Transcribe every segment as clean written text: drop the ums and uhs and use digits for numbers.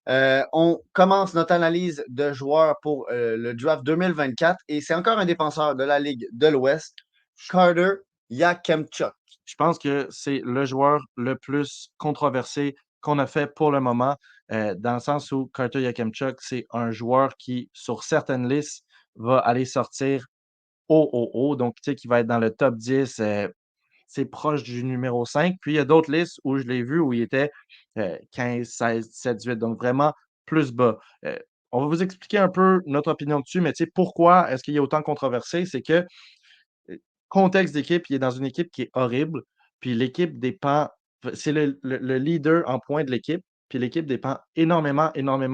On commence notre analyse de joueurs pour le draft 2024 et c'est encore un défenseur de la Ligue de l'Ouest, Carter Yakemchuk. Je pense que c'est le joueur le plus controversé qu'on a fait pour le moment, dans le sens où Carter Yakemchuk, c'est un joueur qui, sur certaines listes, va aller sortir haut. Donc, tu sais, qui va être dans le top 10, c'est proche du numéro 5. Puis, il y a d'autres listes où je l'ai vu où il était 15, 16, 17, 18. Donc, vraiment plus bas. On va vous expliquer un peu notre opinion dessus, mais tu sais, pourquoi est-ce qu'il est autant controversé? C'est que contexte d'équipe, il est dans une équipe qui est horrible, puis l'équipe dépend c'est le leader en points de l'équipe, puis l'équipe dépend énormément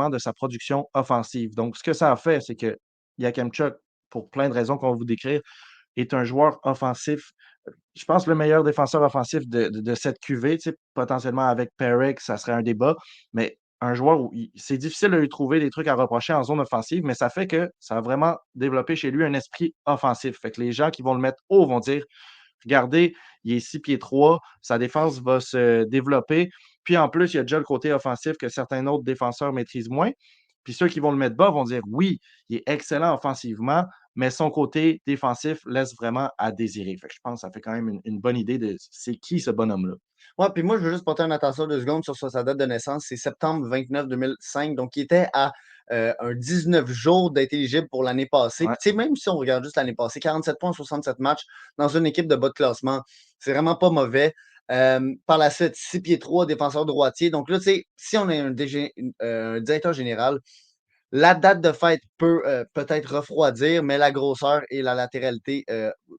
de sa production offensive. Donc ce que ça a fait, c'est que Yakemchuk, pour plein de raisons qu'on va vous décrire, est un joueur offensif, je pense le meilleur défenseur offensif de cette QV, tu sais, potentiellement avec Perrick, ça serait un débat, mais un joueur où c'est difficile de lui trouver des trucs à reprocher en zone offensive, mais ça fait que ça a vraiment développé chez lui un esprit offensif. Fait que les gens qui vont le mettre haut vont dire regardez, il est 6 pieds 3, sa défense va se développer. Puis en plus, il y a déjà le côté offensif que certains autres défenseurs maîtrisent moins. Puis ceux qui vont le mettre bas vont dire oui, il est excellent offensivement, mais son côté défensif laisse vraiment à désirer. Fait que je pense que ça fait quand même une bonne idée de c'est qui ce bonhomme-là. Ouais, puis moi, je veux juste porter une attention 2 secondes sur sa date de naissance. C'est septembre 29 2005. Donc, il était à un 19 jours d'être éligible pour l'année passée. Ouais. Puis, tu sais, même si on regarde juste l'année passée, 47 points, 67 matchs dans une équipe de bas de classement, c'est vraiment pas mauvais. Par la suite, 6 pieds 3, défenseur droitier. Donc là, tu sais, si on est un directeur général, la date de fête peut peut-être refroidir, mais la grosseur et la latéralité,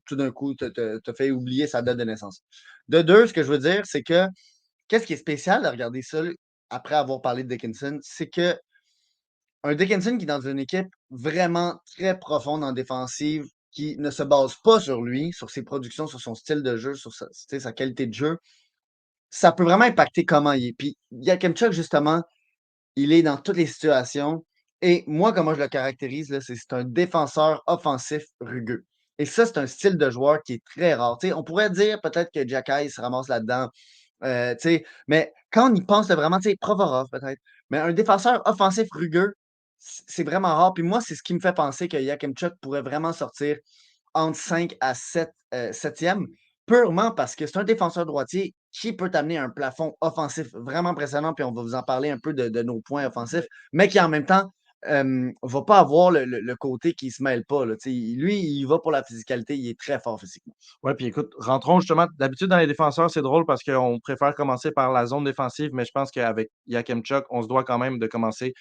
tout d'un coup, te fait oublier sa date de naissance. De deux, ce que je veux dire, c'est que qu'est-ce qui est spécial de regarder ça après avoir parlé de Dickinson, c'est que un Dickinson qui est dans une équipe vraiment très profonde en défensive, qui ne se base pas sur lui, sur ses productions, sur son style de jeu, sur sa qualité de jeu, ça peut vraiment impacter comment il est. Puis Yakemchuk, justement, il est dans toutes les situations. Et moi, comment je le caractérise, là, c'est un défenseur offensif rugueux. Et ça, c'est un style de joueur qui est très rare. Tu sais, on pourrait dire peut-être que Jack Hayes se ramasse là-dedans. Tu sais, mais quand on y pense vraiment, tu sais, Provorov peut-être. Mais un défenseur offensif rugueux, c'est vraiment rare. Puis moi, c'est ce qui me fait penser que Yakemchuk pourrait vraiment sortir entre 5 à 7, 7e, purement parce que c'est un défenseur droitier qui peut amener un plafond offensif vraiment impressionnant, puis on va vous en parler un peu de nos points offensifs, mais qui en même temps va pas avoir le côté qui se mêle pas. Là, lui, il va pour la physicalité, il est très fort physiquement. Ouais, puis écoute, rentrons justement. D'habitude, dans les défenseurs, c'est drôle parce qu'on préfère commencer par la zone défensive, mais je pense qu'avec Yakemchuk, on se doit quand même de commencer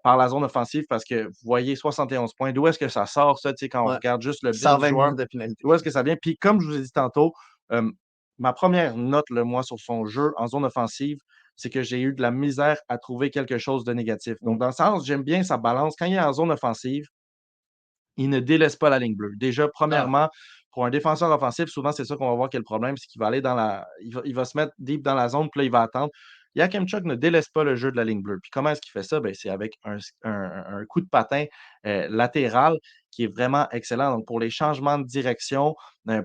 par la zone offensive parce que vous voyez 71 points. D'où est-ce que ça sort, ça, tu sais, quand on Ouais. regarde juste le bilan du 120 joueur? minutes de finalité. D'où est-ce que ça vient? Puis, comme je vous ai dit tantôt, euh, ma première note, le moi, sur son jeu en zone offensive, c'est que j'ai eu de la misère à trouver quelque chose de négatif. Donc, Mm. dans le sens, j'aime bien sa balance. Quand il est en zone offensive, il ne délaisse pas la ligne bleue. Déjà, Ah, premièrement, pour un défenseur offensif, souvent, c'est ça qu'on va voir qui est le problème, c'est qu'il va aller dans la. Il va se mettre deep dans la zone, puis là, il va attendre. Yakemchuk ne délaisse pas le jeu de la ligne bleue. Puis comment est-ce qu'il fait ça? Ben, c'est avec un coup de patin latéral qui est vraiment excellent. Donc, pour les changements de direction,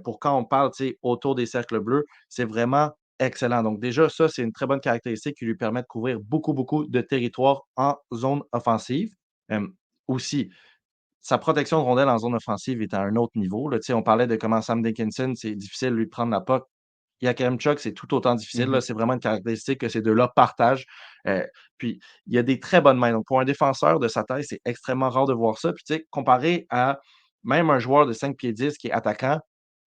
pour quand on parle autour des cercles bleus, c'est vraiment excellent. Donc, déjà, ça, c'est une très bonne caractéristique qui lui permet de couvrir beaucoup de territoire en zone offensive. Euh, aussi, sa protection de rondelle en zone offensive est à un autre niveau, là. Tu sais, on parlait de comment Sam Dickinson, c'est difficile de lui prendre la POC. Yakemchuk, c'est tout autant difficile, là. mhm. C'est vraiment une caractéristique que ces 2-là partagent. Puis il a des très bonnes mains. Donc, pour un défenseur de sa taille, c'est extrêmement rare de voir ça. Puis, tu sais, comparé à même un joueur de 5 pieds 10 qui est attaquant,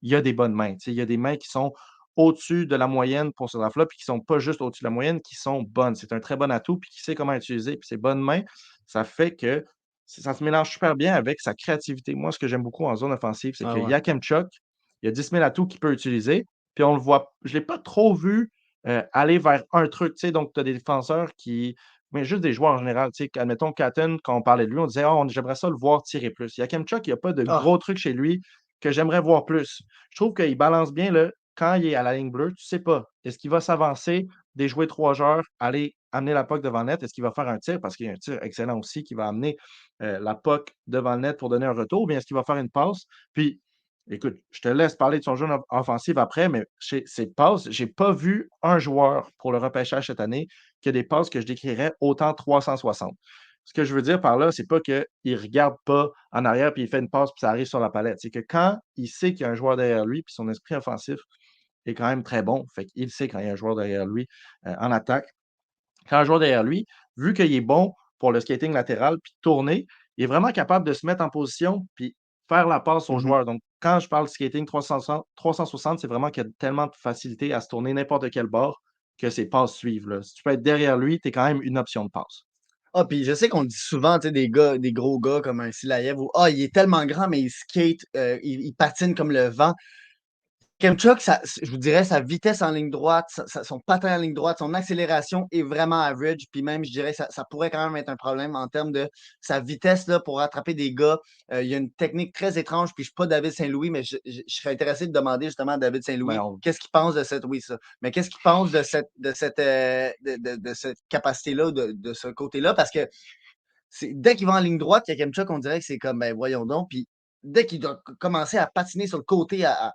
il a des bonnes mains. Tu sais, il a des mains qui sont au-dessus de la moyenne pour ce draft-là, puis qui sont pas juste au-dessus de la moyenne, qui sont bonnes. C'est un très bon atout, puis qui sait comment utiliser. Puis ses bonnes mains, ça fait que ça se mélange super bien avec sa créativité. Moi, ce que j'aime beaucoup en zone offensive, c'est Ah que ouais. Yakemchuk, il y a 10 000 atouts qu'il peut utiliser, puis on le voit. Je ne l'ai pas trop vu aller vers un truc. Tu sais, donc, tu as des défenseurs qui. Mais juste des joueurs en général. Tu sais, admettons, Catton, quand on parlait de lui, on disait oh, j'aimerais ça le voir tirer plus. Yakemchuk, il n'y a pas de Ah, gros trucs chez lui que j'aimerais voir plus. Je trouve qu'il balance bien le quand il est à la ligne bleue, tu ne sais pas. Est-ce qu'il va s'avancer, déjouer 3 joueurs, aller amener la puck devant le net? Est-ce qu'il va faire un tir? Parce qu'il y a un tir excellent aussi qui va amener la puck devant le net pour donner un retour, ou bien est-ce qu'il va faire une passe? Puis, Écoute, je te laisse parler de son jeu offensif après, mais chez ses passes, j'ai pas vu un joueur pour le repêchage cette année qui a des passes que je décrirais autant 360. Ce que je veux dire par là, c'est pas qu'il regarde pas en arrière puis il fait une passe puis ça arrive sur la palette. C'est que quand il sait qu'il y a un joueur derrière lui puis son esprit offensif est quand même très bon, fait qu'il sait quand il y a un joueur derrière lui en attaque. Quand un joueur derrière lui, vu qu'il est bon pour le skating latéral puis tourner, il est vraiment capable de se mettre en position puis faire la passe au Mhm. joueur. Donc, quand je parle de skating 360, c'est vraiment qu'il y a tellement de facilité à se tourner n'importe quel bord que ses passes suivent, là. Si tu peux être derrière lui, tu es quand même une option de passe. Ah, puis je sais qu'on dit souvent, tu sais, des gars, des gros gars comme un Silaev ou ah, il est tellement grand, mais il skate, il patine comme le vent. Kemchuk, je vous dirais, sa vitesse en ligne droite, son patin en ligne droite, son accélération est vraiment average. Puis même, je dirais, ça pourrait quand même être un problème en termes de sa vitesse là, pour rattraper des gars. Il y a une technique très étrange. Puis je ne suis pas David Saint-Louis, mais je serais intéressé de demander justement à David Ben, Saint-Louis qu'est-ce qu'il pense de cette, oui, ça. Mais qu'est-ce qu'il pense de cette capacité-là, de ce côté-là? Parce que dès qu'il va en ligne droite, Yakemchuk, on dirait que c'est comme, ben voyons donc. Puis dès qu'il doit commencer à patiner sur le côté, à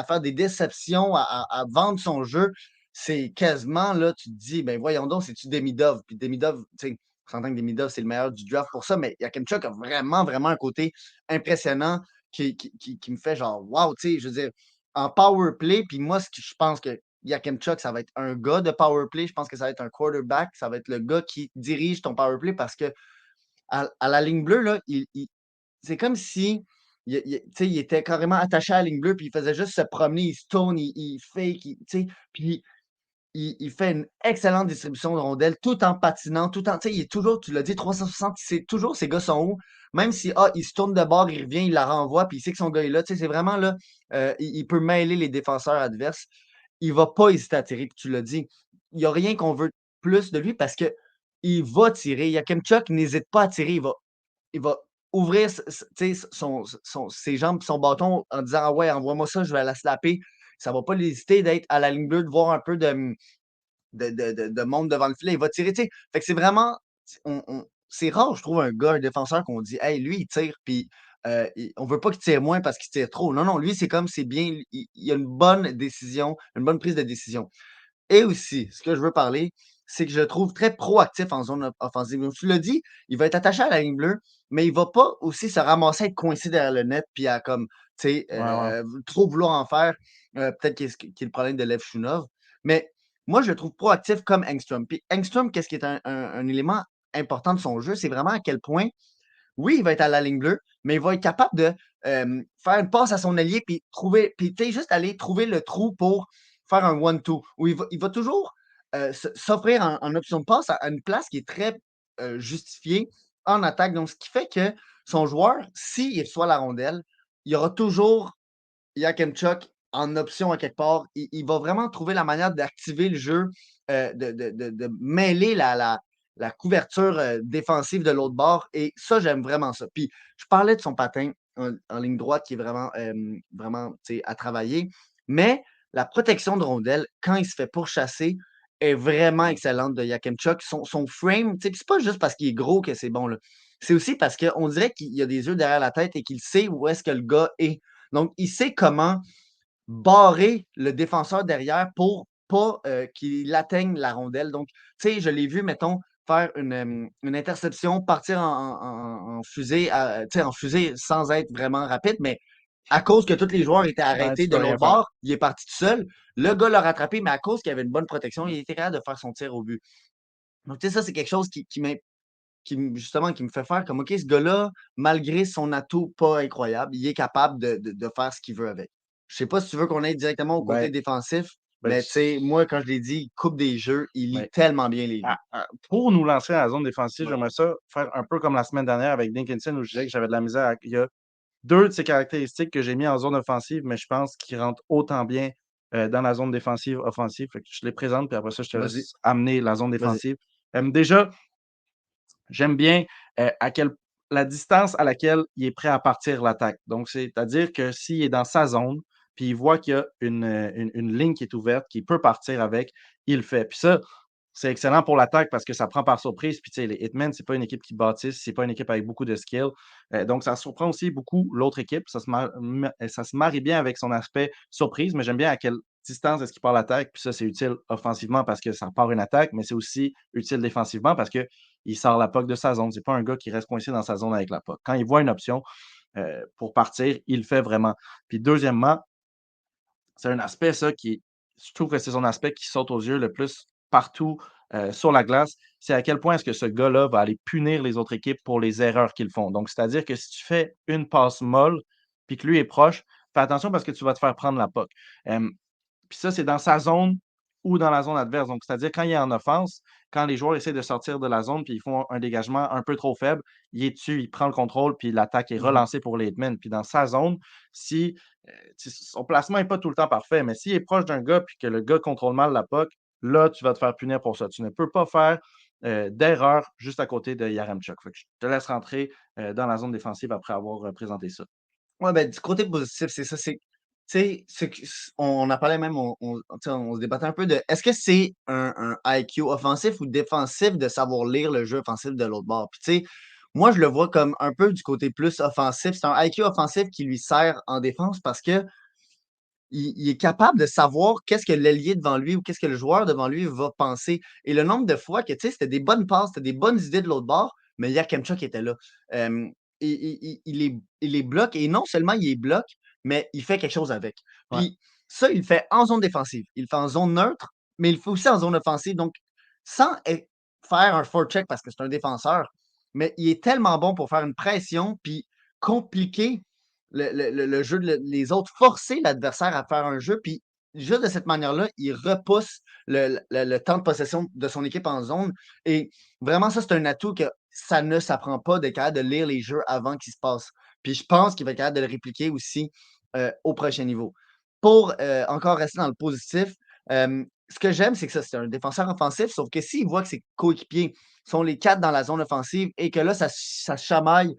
faire des déceptions, à vendre son jeu, c'est quasiment, là, tu te dis, ben voyons donc, c'est-tu Demidov? Puis Demidov, tu sais, on s'entend que Demidov, c'est le meilleur du draft pour ça, mais Yakemchuk a vraiment, vraiment un côté impressionnant qui me fait genre, wow, tu sais, je veux dire, en power play, puis moi, je pense que Yakemchuk, ça va être un gars de power play. Je pense que ça va être un quarterback. Ça va être le gars qui dirige ton power play parce que à la ligne bleue, là, c'est comme si il était carrément attaché à la ligne bleue, puis il faisait juste se promener, il se tourne, il fake, puis il fait une excellente distribution de rondelles tout en patinant, tout en. Il est toujours, tu l'as dit, 360, c'est toujours ses gars sont hauts. Même si il se tourne de bord, il revient, il la renvoie, puis il sait que son gars est là. C'est vraiment là, il peut mêler les défenseurs adverses. Il va pas hésiter à tirer, puis tu l'as dit. Il n'y a rien qu'on veut plus de lui parce que il va tirer. Yakemchuk n'hésite pas à tirer. Il va ouvrir ses jambes et son bâton en disant ah ouais, envoie-moi ça, je vais la slapper. Ça ne va pas l'hésiter d'être à la ligne bleue, de voir un peu de monde devant le filet. Il va tirer. Fait que c'est vraiment. C'est rare, je trouve, un gars, un défenseur qu'on dit hey, lui, il tire, puis on veut pas qu'il tire moins parce qu'il tire trop. Non, non, lui, c'est comme c'est bien. Il a une bonne décision, une bonne prise de décision. Et aussi, ce que je veux parler, c'est que je le trouve très proactif en zone offensive. Donc, tu l'as dit, il va être attaché à la ligne bleue, mais il va pas aussi se ramasser à être coincé derrière le net puis à comme, tu sais, ouais, ouais. trop vouloir en faire. Peut-être qu'il y a le problème de Lev Shunov. Mais moi, je le trouve proactif comme Engstrom. Puis Engstrom, qu'est-ce qui est un élément important de son jeu, c'est vraiment à quel point, oui, il va être à la ligne bleue, mais il va être capable de faire une passe à son allié puis trouver, puis tu sais, juste aller trouver le trou pour faire un one-two. Où il va toujours s'offrir en option de passe à une place qui est très justifiée en attaque. Donc, ce qui fait que son joueur, s'il reçoit la rondelle, il y aura toujours Yakemchuk en option à quelque part. Il va vraiment trouver la manière d'activer le jeu, de mêler la couverture défensive de l'autre bord. Et ça, j'aime vraiment ça. Puis, je parlais de son patin en ligne droite qui est vraiment, vraiment à travailler. Mais la protection de rondelle, quand il se fait pourchasser, est vraiment excellente de Yakemchuk. Son frame, c'est pas juste parce qu'il est gros que c'est bon. Là. C'est aussi parce qu'on dirait qu'il a des yeux derrière la tête et qu'il sait où est-ce que le gars est. Donc, il sait comment barrer le défenseur derrière pour pas qu'il atteigne la rondelle. Donc, tu sais, je l'ai vu, mettons, faire une interception, partir en fusée, en fusée sans être vraiment rapide, mais à cause que tous les joueurs étaient Ben, arrêtés tu de peux rien l'autre faire. bord, il est parti tout seul. Le gars l'a rattrapé, mais à cause qu'il avait une bonne protection, il était capable de faire son tir au but. Donc, tu sais, ça, c'est quelque chose justement, qui me fait faire comme, OK, ce gars-là, malgré son atout pas incroyable, il est capable de faire ce qu'il veut avec. Je sais pas si tu veux qu'on aille directement au côté Ben, défensif, ben, mais tu sais, moi, quand je l'ai dit, il coupe des jeux, il lit ben, tellement bien les lignes. pour nous lancer dans la zone défensive, Ouais. j'aimerais ça faire un peu comme la semaine dernière avec Dinkinson où je disais que j'avais de la misère. Il y a deux de ces caractéristiques que j'ai mis en zone offensive, mais je pense qu'ils rentrent autant bien dans la zone défensive offensive. Fait que je les présente, puis après ça, je te Vas-y, laisse amener la zone vas-y. défensive. Déjà, j'aime bien à quel la distance à laquelle il est prêt à partir l'attaque. Donc, c'est-à-dire que s'il est dans sa zone, puis il voit qu'il y a une ligne qui est ouverte, qu'il peut partir avec, il le fait. Puis ça, c'est excellent pour l'attaque parce que ça prend par surprise. Puis, tu sais, les Hitmen, c'est pas une équipe qui bâtisse, c'est pas une équipe avec beaucoup de skill. Donc, ça surprend aussi beaucoup l'autre équipe. Ça se marie bien avec son aspect surprise, mais j'aime bien à quelle distance est-ce qu'il part l'attaque. Puis ça, c'est utile offensivement parce que ça part une attaque, mais c'est aussi utile défensivement parce qu'il sort la puck de sa zone. C'est pas un gars qui reste coincé dans sa zone avec la puck. Quand il voit une option pour partir, il le fait vraiment. Puis, deuxièmement, c'est un aspect, ça, je trouve que c'est son aspect qui saute aux yeux le plus partout sur la glace. C'est à quel point est-ce que ce gars-là va aller punir les autres équipes pour les erreurs qu'ils font. Donc, c'est-à-dire que si tu fais une passe molle, puis que lui est proche, fais attention parce que tu vas te faire prendre la puck. Puis ça, c'est dans sa zone ou dans la zone adverse. Donc, c'est-à-dire quand il est en offense, quand les joueurs essaient de sortir de la zone puis ils font un dégagement un peu trop faible, il est dessus, il prend le contrôle puis l'attaque est Mmh. relancée pour les Hitmen. Puis dans sa zone, si son placement n'est pas tout le temps parfait, mais s'il est proche d'un gars puis que le gars contrôle mal la puck, là, tu vas te faire punir pour ça. Tu ne peux pas faire d'erreur juste à côté de Yaremchuk. Fait que je te laisse rentrer dans la zone défensive après avoir présenté ça. Ouais, ben, du côté positif, c'est ça, c'est tu sais, ce que on en parlait même, tu sais, on se débattait un peu de est-ce que c'est un IQ offensif ou défensif de savoir lire le jeu offensif de l'autre bord? Puis tu sais, moi, je le vois comme un peu du côté plus offensif. C'est un IQ offensif qui lui sert en défense parce que il est capable de savoir qu'est-ce que l'ailier devant lui ou qu'est-ce que le joueur devant lui va penser. Et le nombre de fois que, tu sais, c'était des bonnes passes, c'était des bonnes idées de l'autre bord, mais Yakemchuk était là. Hem, il les bloque et non seulement il les bloque, mais il fait quelque chose avec. Ouais. Puis ça, il le fait en zone défensive. Il le fait en zone neutre, mais il le fait aussi en zone offensive. Donc, sans faire un forecheck parce que c'est un défenseur, mais il est tellement bon pour faire une pression puis compliquer le jeu, les autres, forcer l'adversaire à faire un jeu, puis juste de cette manière-là, il repousse le temps de possession de son équipe en zone. Et vraiment, ça, c'est un atout que ça ne s'apprend pas d'être capable de lire les jeux avant qu'ils se passent. Puis je pense qu'il va être capable de le répliquer aussi au prochain niveau. Pour encore rester dans le positif, ce que j'aime, c'est que ça, c'est un défenseur offensif, sauf que s'il voit que ses coéquipiers sont les quatre dans la zone offensive et que là, ça se chamaille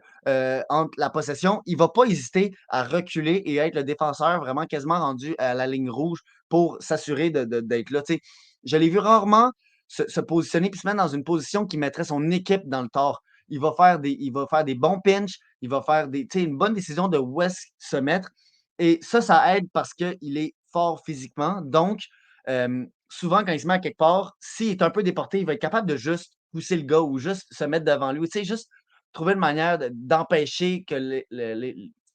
entre la possession, il ne va pas hésiter à reculer et être le défenseur vraiment quasiment rendu à la ligne rouge pour s'assurer d'être là. Tu sais, je l'ai vu rarement se positionner puis se mettre dans une position qui mettrait son équipe dans le tort. Il va faire des bons pinches, il va faire une bonne décision de où est-ce se mettre. Et ça aide parce qu'il est fort physiquement. Donc, souvent, quand il se met à quelque part, s'il est un peu déporté, il va être capable de juste pousser le gars ou juste se mettre devant lui. Tu sais, juste trouver une manière d'empêcher que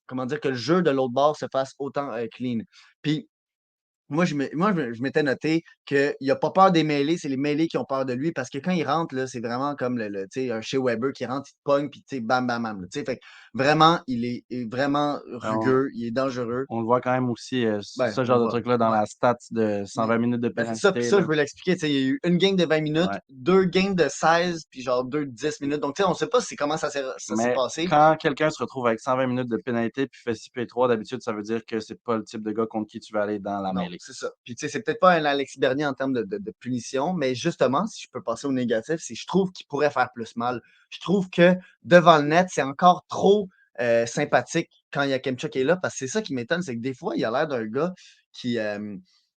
comment dire, que le jeu de l'autre bord se fasse autant clean. Puis moi, je m'étais noté qu'il n'a pas peur des mêlées, c'est les mêlées qui ont peur de lui parce que quand il rentre, là, c'est vraiment comme tu sais, un Shea Weber qui rentre, il te pogne, puis tu sais, bam, bam, bam. Là, tu sais, fait que vraiment, il est vraiment On, rugueux, il est dangereux. on le voit quand même aussi, Ben, ce on le genre de voit. truc-là dans Ouais. la stat de Mais 120 minutes de ben, c'est ça, puis pénalité, ça, là. je veux l'expliquer, tu sais, il y a eu une game de 20 minutes, Ouais. 2 games de 16, puis genre 2 de 10 minutes. Donc, tu sais, on ne sait pas comment ça s'est Mais passé. quand quelqu'un se retrouve avec 120 minutes de pénalité puis fait 6 pieds 3, d'habitude, ça veut dire que c'est pas le type de gars contre qui tu vas aller dans la Non, mêlée. c'est ça. Puis, tu sais, c'est peut-être pas un Alexis Bernier en termes de punition, mais justement, si je peux passer au négatif, c'est que je trouve qu'il pourrait faire plus mal. Je trouve que devant le net, c'est encore trop sympathique quand il y a Kemchuk qui est là, parce que c'est ça qui m'étonne, c'est que des fois, il a l'air d'un gars qui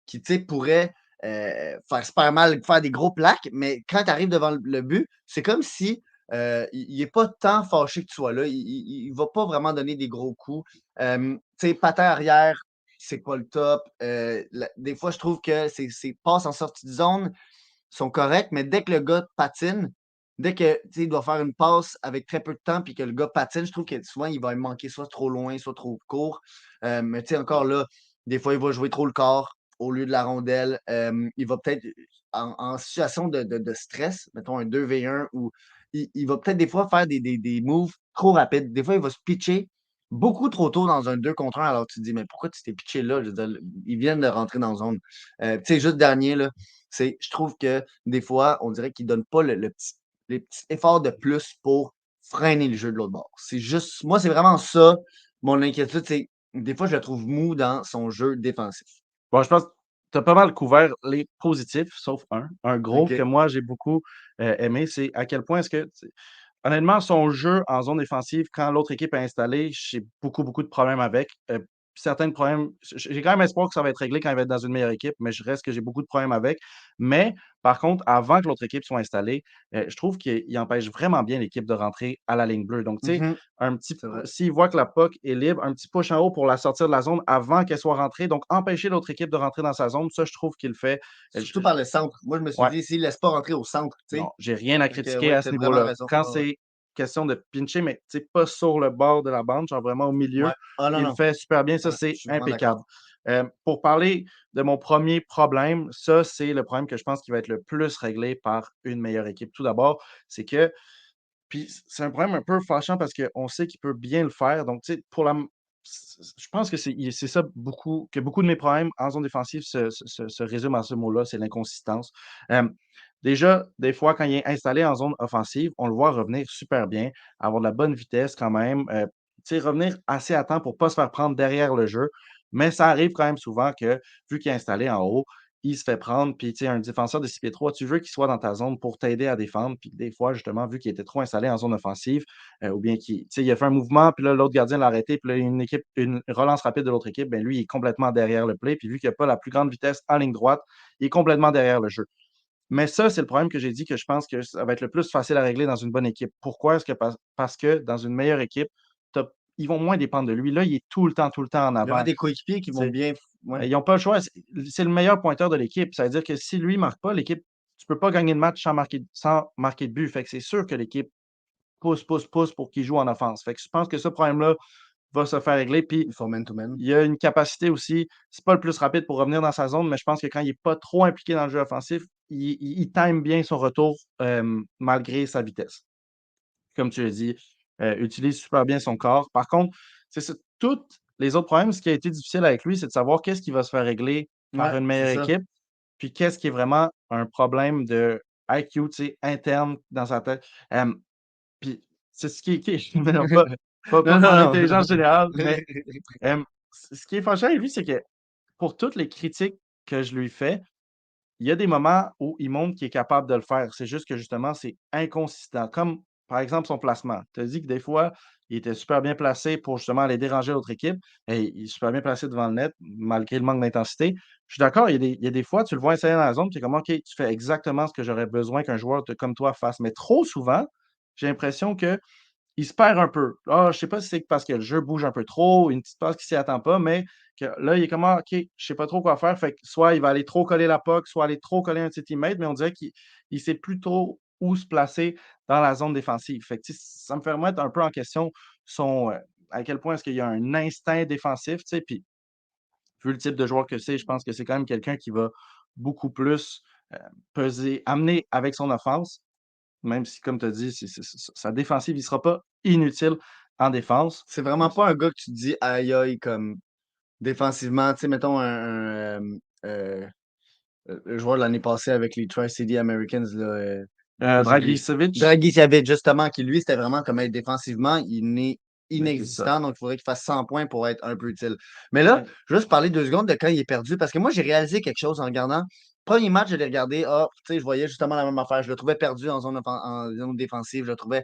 tu sais, pourrait faire super mal, faire des gros plaques, mais quand tu arrives devant le but, c'est comme si il est pas tant fâché que tu sois là. Il va pas vraiment donner des gros coups. Tu sais, patin arrière, c'est pas le top. Des fois, je trouve que ses passes en sortie de zone sont correctes, mais dès que le gars patine, dès que il doit faire une passe avec très peu de temps puis que le gars patine, je trouve que souvent, il va lui manquer soit trop loin, soit trop court. Mais tu sais, encore là, des fois, il va jouer trop le corps au lieu de la rondelle. Il va peut-être, en situation de stress, mettons un 2v1, où il va peut-être des fois faire des moves trop rapides. Des fois, il va se pitcher beaucoup trop tôt dans un 2 contre 1. Alors tu te dis, mais pourquoi tu t'es pitché là? Je veux dire, ils viennent de rentrer dans la zone. Tu sais, juste dernier, là, je trouve que des fois, on dirait qu'il ne donne pas les petits efforts de plus pour freiner le jeu de l'autre bord. C'est juste, moi, c'est vraiment ça, mon inquiétude, c'est des fois, je le trouve mou dans son jeu défensif. Bon, je pense que tu as pas mal couvert les positifs, sauf un gros que OK. moi j'ai beaucoup aimé, c'est à quel point est-ce que, honnêtement, son jeu en zone défensive, quand l'autre équipe est installée, j'ai beaucoup, beaucoup de problèmes avec. certains problèmes. J'ai quand même espoir que ça va être réglé quand il va être dans une meilleure équipe, mais je reste que j'ai beaucoup de problèmes avec. Mais par contre, avant que l'autre équipe soit installée, je trouve qu'il empêche vraiment bien l'équipe de rentrer à la ligne bleue. Donc, tu sais, Mhm, un petit c'est vrai. s'il voit que la puck est libre, un petit push en haut pour la sortir de la zone avant qu'elle soit rentrée. Donc, empêcher l'autre équipe de rentrer dans sa zone, ça, je trouve qu'il le fait. Surtout par le centre. Moi, je me suis Ouais. dit, s'il ne laisse pas rentrer au centre, tu Non, sais. j'ai rien à Fait que, critiquer ouais, à tu ce as vraiment niveau-là. raison. Quand Ouais, ouais. c'est question de pincher, mais tu sais, pas sur le bord de la bande, genre vraiment au milieu, Ouais. Ah non, il le non. fait super bien, ça, Ouais, je c'est suis vraiment impeccable. d'accord. Pour parler de mon premier problème, ça, c'est le problème que je pense qui va être le plus réglé par une meilleure équipe. Tout d'abord, c'est que puis c'est un problème un peu fâchant parce qu'on sait qu'il peut bien le faire. Donc, tu sais, pour la je pense que c'est ça beaucoup que beaucoup de mes problèmes en zone défensive se résument à ce mot-là, c'est l'inconsistance. Hem, Déjà, des fois, quand il est installé en zone offensive, on le voit revenir super bien, avoir de la bonne vitesse quand même, tu sais, revenir assez à temps pour pas se faire prendre derrière le jeu. Mais ça arrive quand même souvent que, vu qu'il est installé en haut, il se fait prendre. Puis, tu sais, un défenseur de 6 pieds 3, tu veux qu'il soit dans ta zone pour t'aider à défendre. Puis, des fois, justement, vu qu'il était trop installé en zone offensive, ou bien qu'il, tu sais, il a fait un mouvement, puis là, l'autre gardien l'a arrêté, puis là, une relance rapide de l'autre équipe, ben lui, il est complètement derrière le play. Puis, vu qu'il n'a pas la plus grande vitesse en ligne droite, il est complètement derrière le jeu. Mais ça, c'est le problème que j'ai dit que je pense que ça va être le plus facile à régler dans une bonne équipe. Pourquoi? Est-ce que parce que dans une meilleure équipe, ils vont moins dépendre de lui. Là, il est tout le temps en Il y aura avant. des coéquipiers qui vont bien. Ouais. Ils n'ont pas le choix. C'est le meilleur pointeur de l'équipe. Ça veut dire que si lui ne marque pas, l'équipe, tu ne peux pas gagner le match sans marquer de but. Fait que c'est sûr que l'équipe pousse pour qu'il joue en offense. Fait que je pense que ce problème-là va se faire régler. Puis Il faut man-to-man. il y a une capacité aussi, c'est pas le plus rapide pour revenir dans sa zone, mais je pense que quand il n'est pas trop impliqué dans le jeu offensif, il time bien son retour malgré sa vitesse. Comme tu l'as dit, utilise super bien son corps. Par contre, c'est ça, tous les autres problèmes, ce qui a été difficile avec lui, c'est de savoir qu'est-ce qui va se faire régler par Ouais, une c'est meilleure ça. équipe, puis qu'est-ce qui est vraiment un problème de IQ, tu sais, interne dans sa tête. Puis c'est ce qui est non, pas Non, mon non, intelligence non. générale, mais ce qui est fâchant avec lui, c'est que pour toutes les critiques que je lui fais, il y a des moments où il montre qu'il est capable de le faire. C'est juste que justement, c'est inconsistant. Comme par exemple son placement. Tu as dit que des fois, il était super bien placé pour justement aller déranger l'autre équipe et il est super bien placé devant le net malgré le manque d'intensité. Je suis d'accord, il y a des fois, tu le vois installer dans la zone, tu es comme OK, tu fais exactement ce que j'aurais besoin qu'un joueur comme toi fasse. Mais trop souvent, j'ai l'impression que il se perd un peu. Ah, je sais pas si c'est parce que le jeu bouge un peu trop, une petite passe qui s'y attend pas, mais que là, il est comme: «Ah, OK, je sais pas trop quoi faire». Fait que soit il va aller trop coller la puck, soit aller trop coller un de ses teammates, mais on dirait qu'il sait plus trop où se placer dans la zone défensive. Fait que, tu sais, ça me fait remettre un peu en question son, à quel point est-ce qu'il y a un instinct défensif, tu sais, puis vu le type de joueur que c'est, je pense que c'est quand même quelqu'un qui va beaucoup plus, heu, peser amener avec son offense, même si, comme tu as dit, sa défensive, il ne sera pas inutile en défense. C'est vraiment pas un gars que tu te dis aïe aïe comme défensivement. Tu sais, mettons le joueur de l'année passée avec les Tri-City Americans, là, j'oublie. Dragicevic, Dragicevic, justement, qui lui, c'était vraiment comme être défensivement, il n'est ben, c'est ça. inexistant, donc il faudrait qu'il fasse 100 points pour être un peu utile. Mais là, Ouais. je veux juste parler 2 secondes de quand il est perdu, parce que moi, j'ai réalisé quelque chose en regardant. Premier match, je l'ai regardé, tu sais, je voyais justement la même affaire. Je le trouvais perdu en zone défensive, je le trouvais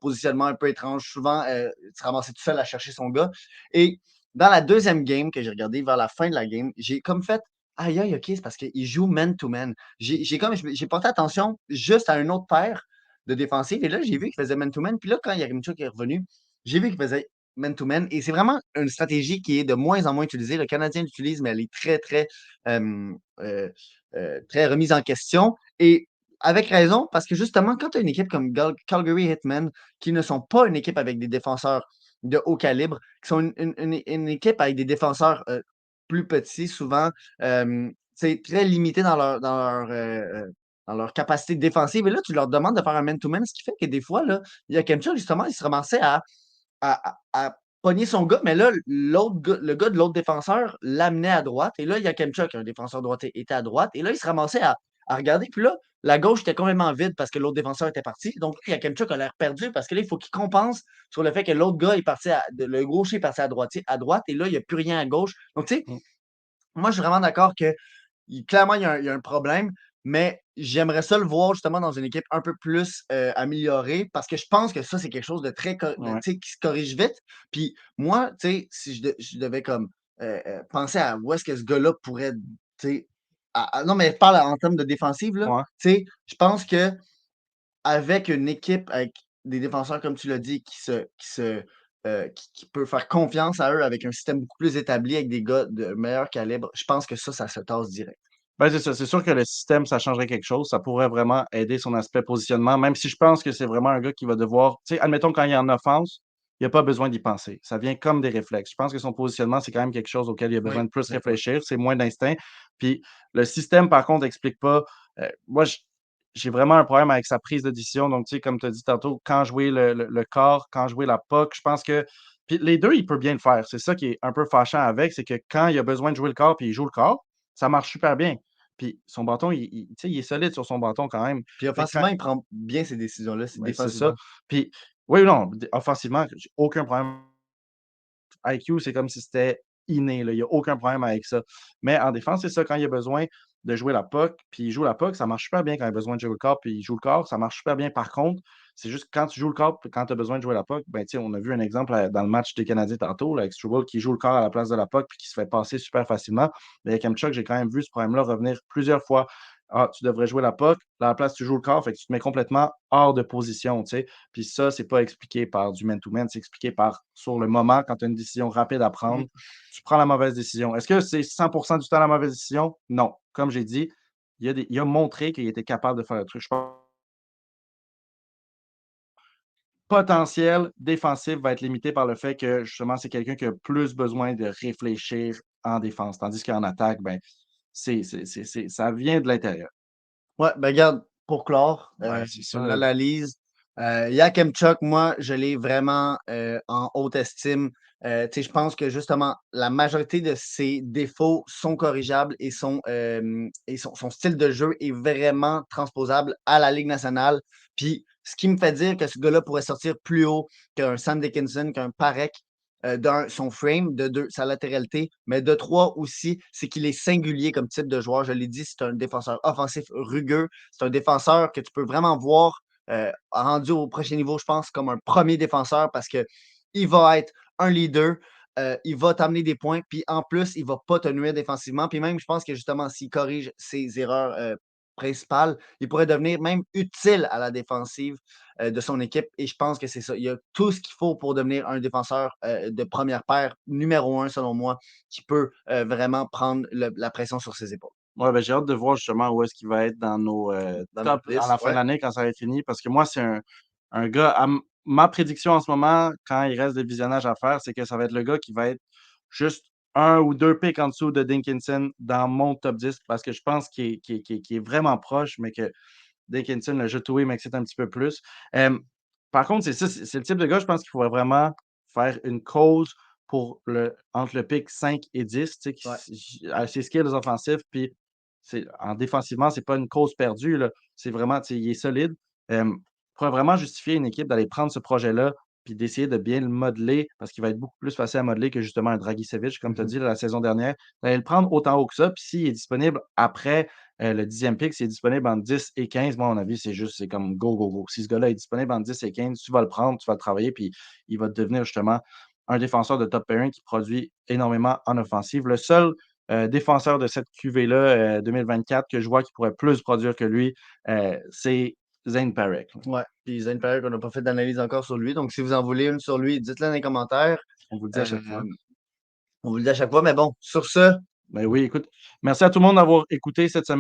positionnement un peu étrange. Souvent, il se ramassait tout seul à chercher son gars. Et dans la deuxième game que j'ai regardé, vers la fin de la game, j'ai comme fait aïe, aïe, OK, c'est parce qu'il joue man-to-man. J'ai porté attention juste à un autre paire de défensifs et là, j'ai vu qu'il faisait man-to-man. Puis là, quand Yaremchuk est revenu, j'ai vu qu'il faisait man-to-man et c'est vraiment une stratégie qui est de moins en moins utilisée. Le Canadien l'utilise, mais elle est très, très, euh, euh, très remise en question. Et avec raison, parce que justement, quand tu as une équipe comme Calgary Hitmen, qui ne sont pas une équipe avec des défenseurs de haut calibre, qui sont une équipe avec des défenseurs plus petits, souvent, c'est très limité dans leur capacité défensive. Et là, tu leur demandes de faire un man-to-man, ce qui fait que des fois, là, il y a Kemchuk, justement, il se ramassait à pogner son gars, mais là, le gars de l'autre défenseur l'amenait à droite. Et là, il y a Kemchuk, un défenseur droit, était à droite. Et là, il se ramassait à regarder. Puis là, la gauche était complètement vide parce que l'autre défenseur était parti. Donc, là, il y a Kemchuk a l'air perdu parce que là, il faut qu'il compense sur le fait que l'autre gars est parti le gaucher est parti à droite. Et là, il n'y a plus rien à gauche. Donc, tu sais, Mmh, moi, je suis vraiment d'accord que clairement, il y a un problème, mais j'aimerais ça le voir justement dans une équipe un peu plus améliorée parce que je pense que ça, c'est quelque chose de très, tu ouais. sais, qui se corrige vite. Puis moi, tu sais, si je devais comme penser à où est-ce que ce gars-là pourrait, tu sais, non, mais je parle en termes de défensive, là. Ouais. Tu sais, je pense qu'avec une équipe, avec des défenseurs, comme tu l'as dit, qui peut faire confiance à eux avec un système beaucoup plus établi, avec des gars de meilleur calibre, je pense que ça se tasse direct. Ben, c'est ça. C'est sûr que le système, ça changerait quelque chose. Ça pourrait vraiment aider son aspect positionnement, même si je pense que c'est vraiment un gars qui va devoir, tu sais, admettons quand il est en offense, il a pas besoin d'y penser. Ça vient comme des réflexes. Je pense que son positionnement, c'est quand même quelque chose auquel il a Oui, besoin de plus exactement. réfléchir. C'est moins d'instinct. Puis le système, par contre, explique pas. Moi, j'ai vraiment un problème avec sa prise de décision. Donc, tu sais, comme tu as dit tantôt, quand jouer le corps, quand jouer la puck, je pense que. Puis les deux, il peut bien le faire. C'est ça qui est un peu fâchant avec, c'est que quand il a besoin de jouer le corps puis il joue le corps, ça marche super bien. Puis son bâton, tu sais, il est solide sur son bâton quand même. Puis Fait que quand offensivement, il prend bien ses décisions-là, c'est ouais, c'est ça. défensivement. Puis oui, non, offensivement, j'ai aucun problème. IQ, c'est comme si c'était inné, là. Il y a aucun problème avec ça. Mais en défense, c'est ça, quand il y a besoin de jouer la puck, puis il joue la puck, ça marche super bien quand il a besoin de jouer le corps, puis il joue le corps, ça marche super bien. Par contre, c'est juste quand tu joues le corps, puis quand tu as besoin de jouer la puck, ben, tu sais, on a vu un exemple, dans le match des Canadiens tantôt, là, avec Struble qui joue le corps à la place de la puck, puis qui se fait passer super facilement. Mais avec Kemchuk, j'ai quand même vu ce problème-là revenir plusieurs fois. Ah, tu devrais jouer la puck, à la place, tu joues le corps, fait que tu te mets complètement hors de position, tu sais. Puis ça, c'est pas expliqué par du man-to-man, c'est expliqué par sur le moment, quand tu as une décision rapide à Mmh. prendre, tu prends la mauvaise décision. Est-ce que c'est 100% du temps la mauvaise décision? Non. Comme j'ai dit, il a montré qu'il était capable de faire le truc. Je pense potentiel défensif va être limité par le fait que justement, c'est quelqu'un qui a plus besoin de réfléchir en défense. Tandis qu'en attaque, ben, ça vient de l'intérieur. Ouais, ben, regarde, pour clore, Ouais, c'est ça. l'analyse, Yakemchuk, moi, je l'ai vraiment, en haute estime. Tu sais, je pense que justement, la majorité de ses défauts sont corrigeables et son style de jeu est vraiment transposable à la Ligue nationale. Puis, ce qui me fait dire que ce gars-là pourrait sortir plus haut qu'un Sam Dickinson, qu'un Parek, d'1, son frame, de 2, sa latéralité, mais de 3 aussi, c'est qu'il est singulier comme type de joueur. Je l'ai dit, c'est un défenseur offensif rugueux. C'est un défenseur que tu peux vraiment voir rendu au prochain niveau, je pense, comme un premier défenseur parce que il va être un leader, il va t'amener des points, puis en plus, il va pas te nuire défensivement. Puis même, je pense que justement, s'il corrige ses erreurs principales, il pourrait devenir même utile à la défensive de son équipe. Et je pense que c'est ça. Il y a tout ce qu'il faut pour devenir un défenseur de première paire, numéro un, selon moi, qui peut vraiment prendre la pression sur ses épaules. Ouais, ben, j'ai hâte de voir justement où est-ce qu'il va être dans nos Dans notre tops à liste, la fin de ouais. l'année quand ça va être fini. Parce que moi, c'est un gars, ma prédiction en ce moment, quand il reste des visionnages à faire, c'est que ça va être le gars qui va être juste un ou deux pics en dessous de Dinkinson dans mon top 10 parce que je pense qu'il est vraiment proche, mais que Dickinson, le jeu toué m'excite un petit peu plus. Par contre, c'est ça, c'est le type de gars, je pense qu'il faudrait vraiment faire une cause pour entre le pic 5 et 10, tu sais, Ouais. à ses skills offensifs, puis en défensivement, c'est pas une cause perdue, là. C'est vraiment, tu sais, il est solide. Pourrait vraiment justifier une équipe d'aller prendre ce projet-là, puis d'essayer de bien le modeler, parce qu'il va être beaucoup plus facile à modeler que justement un Dragicevic, comme tu as Mhm. dit la saison dernière. D'aller le prendre autant haut que ça, puis s'il est disponible après le 10e pick, s'il est disponible entre 10 et 15, moi, à mon avis, c'est comme go, go, go. Si ce gars-là est disponible entre 10 et 15, tu vas le prendre, tu vas le travailler, puis il va devenir justement un défenseur de top pairing qui produit énormément en offensive. Le seul défenseur de cette QV-là, 2024, que je vois qui pourrait plus produire que lui, c'est Zane Parek. Ouais. Puis Zane Perry, on n'a pas fait d'analyse encore sur lui. Donc, si vous en voulez une sur lui, dites-le dans les commentaires. On vous le dit à chaque Euh, fois. on vous le dit à chaque fois. Mais bon, sur ce, Ben oui, écoute, merci à tout le monde d'avoir écouté cette semaine.